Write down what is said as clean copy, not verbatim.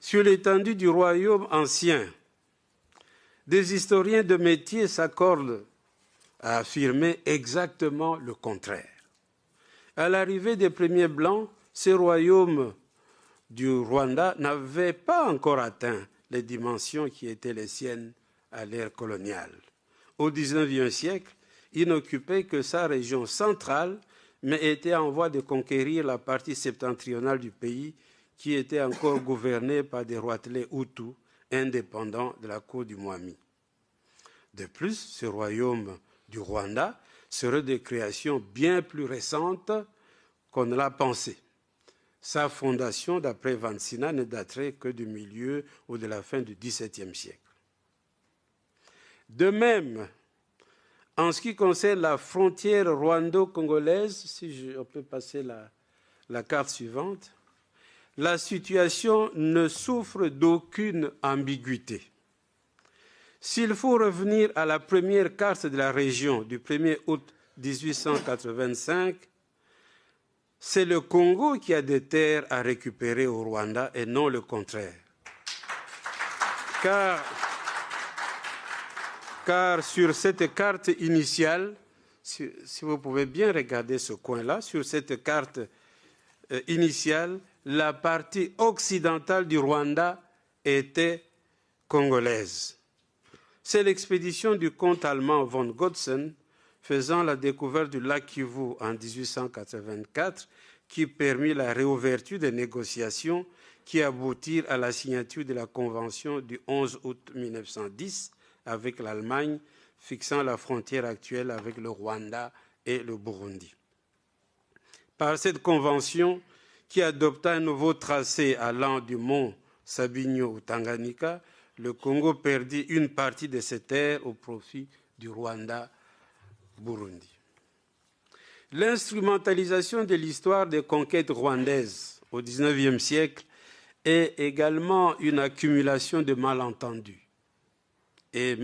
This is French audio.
Sur l'étendue du royaume ancien, des historiens de métier s'accordent à affirmer exactement le contraire. À l'arrivée des premiers Blancs, ce royaume du Rwanda n'avait pas encore atteint les dimensions qui étaient les siennes à l'ère coloniale. Au XIXe siècle, il n'occupait que sa région centrale, mais était en voie de conquérir la partie septentrionale du pays, qui était encore gouvernée par des roitelets hutus indépendants de la cour du Mwami. De plus, ce royaume du Rwanda serait de création bien plus récente qu'on ne l'a pensé. Sa fondation, d'après Vansina, ne daterait que du milieu ou de la fin du XVIIe siècle. De même, en ce qui concerne la frontière rwando-congolaise, si on peut passer la carte suivante, la situation ne souffre d'aucune ambiguïté. S'il faut revenir à la première carte de la région du 1er août 1885, c'est le Congo qui a des terres à récupérer au Rwanda et non le contraire. Car sur cette carte initiale, si vous pouvez bien regarder ce coin-là, sur cette carte initiale, la partie occidentale du Rwanda était congolaise. C'est l'expédition du comte allemand von Gotzen faisant la découverte du lac Kivu en 1884 qui permit la réouverture des négociations qui aboutirent à la signature de la convention du 11 août 1910 avec l'Allemagne, fixant la frontière actuelle avec le Rwanda et le Burundi. Par cette convention, qui adopta un nouveau tracé allant du mont Sabinyo au Tanganyika, le Congo perdit une partie de ses terres au profit du Rwanda-Burundi. L'instrumentalisation de l'histoire des conquêtes rwandaises au XIXe siècle est également une accumulation de malentendus et